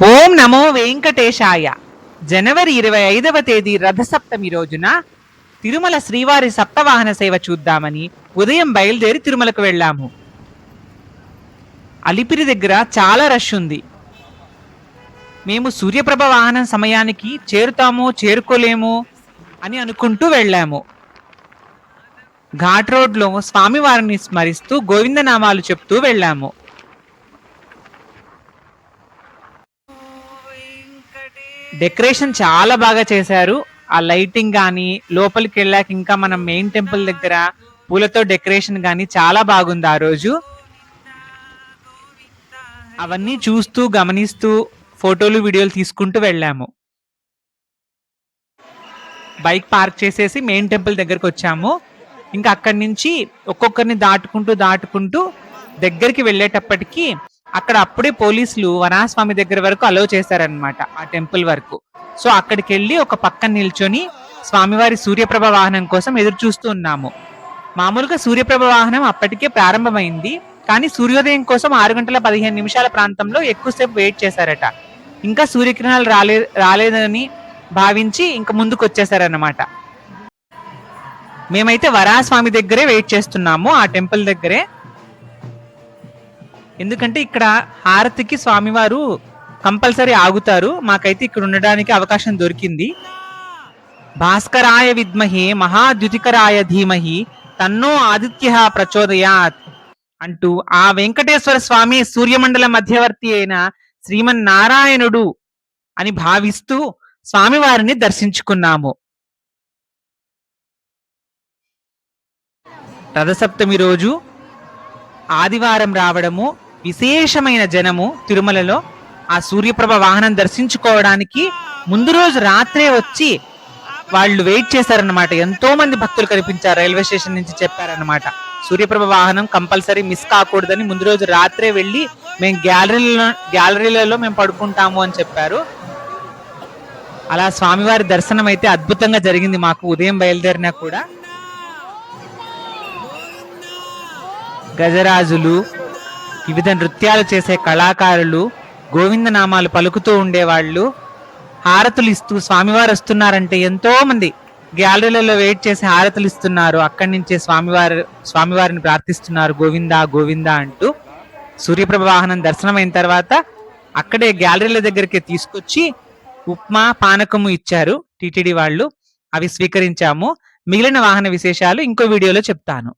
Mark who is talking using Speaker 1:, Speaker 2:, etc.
Speaker 1: ఓం నమో వెంకటేశాయ. జనవరి 25వ తేదీ రథసప్తమి రోజున తిరుమల శ్రీవారి సప్తవాహన సేవ చూద్దామని ఉదయం బయలుదేరి తిరుమలకు వెళ్ళాము. అలిపిరి దగ్గర చాలా రష్ ఉంది. మేము సూర్యప్రభ వాహనం సమయానికి చేరుతామో చేరుకోలేమో అని అనుకుంటూ వెళ్ళాము. ఘాట్ రోడ్లో స్వామివారిని స్మరిస్తూ గోవిందనామాలు చెప్తూ వెళ్ళాము. డెకరేషన్ చాలా బాగా చేశారు. ఆ లైటింగ్ కానీ లోపలికి వెళ్ళాక ఇంకా మనం మెయిన్ టెంపుల్ దగ్గర పూలతో డెకరేషన్ కానీ చాలా బాగుంది. ఆ రోజు అవన్నీ చూస్తూ గమనిస్తూ ఫోటోలు వీడియోలు తీసుకుంటూ వెళ్ళాము. బైక్ పార్క్ చేసేసి మెయిన్ టెంపుల్ దగ్గరకు వచ్చాము. ఇంకా అక్కడి నుంచి ఒక్కొక్కరిని దాటుకుంటూ దగ్గరికి వెళ్ళేటప్పటికి అక్కడ అప్పుడే పోలీసులు వరాహస్వామి దగ్గర వరకు అలో చేశారనమాట, ఆ టెంపుల్ వరకు. సో అక్కడికి వెళ్ళి ఒక పక్కన నిల్చొని స్వామివారి సూర్యప్రభ వాహనం కోసం ఎదురు చూస్తూ ఉన్నాము. మామూలుగా సూర్యప్రభ వాహనం అప్పటికే ప్రారంభమైంది, కానీ సూర్యోదయం కోసం 6 గంటల 15 నిమిషాల ప్రాంతంలో ఎక్కువసేపు వెయిట్ చేశారట. ఇంకా సూర్యకిరణాలు రాలేదని భావించి ఇంకా ముందుకు వచ్చేసారన్నమాట. మేమైతే వరాహస్వామి దగ్గరే వెయిట్ చేస్తున్నాము, ఆ టెంపుల్ దగ్గరే. ఎందుకంటే ఇక్కడ హారతికి స్వామివారు కంపల్సరీ ఆగుతారు. మాకైతే ఇక్కడ ఉండడానికి అవకాశం దొరికింది. భాస్కరాయ విద్మహే మహాద్యుతికరాయ ధీమహి తన్నో ఆదిత్య ప్రచోదయాత్ అంటూ ఆ వెంకటేశ్వర స్వామి సూర్యమండల మధ్యవర్తి అయిన శ్రీమన్నారాయణుడు అని భావిస్తూ స్వామివారిని దర్శించుకున్నాము. రథసప్తమి రోజు ఆదివారం రావడము, విశేషమైన జనము తిరుమలలో ఆ సూర్యప్రభ వాహనం దర్శించుకోవడానికి ముందు రోజు రాత్రే వచ్చి వాళ్ళు వెయిట్ చేశారన్నమాట. ఎంతో మంది భక్తులు కనిపించారు. రైల్వే స్టేషన్ నుంచి చెప్పారన్నమాట, సూర్యప్రభ వాహనం కంపల్సరీ మిస్ కాకూడదని ముందు రోజు రాత్రే వెళ్ళి మేము గ్యాలరీలలో మేము పడుకుంటాము అని చెప్పారు. అలా స్వామివారి దర్శనం అయితే అద్భుతంగా జరిగింది మాకు. ఉదయం బయలుదేరినా కూడా గజరాజులు, వివిధ నృత్యాలు చేసే కళాకారులు, గోవిందనామాలు పలుకుతూ ఉండేవాళ్ళు, హారతులు ఇస్తూ స్వామివారు వస్తున్నారంటే ఎంతో మంది గ్యాలరీలలో వెయిట్ చేసి హారతులు ఇస్తున్నారు. అక్కడి నుంచే స్వామివారిని ప్రార్థిస్తున్నారు, గోవిందా గోవిందా అంటూ. సూర్యప్రభ వాహనం దర్శనం అయిన తర్వాత అక్కడే గ్యాలరీల దగ్గరికి తీసుకొచ్చి ఉప్మా పానకము ఇచ్చారు టీటీడీ వాళ్ళు. అవి స్వీకరించాము. మిగిలిన వాహన విశేషాలు ఇంకో వీడియోలో చెప్తాను.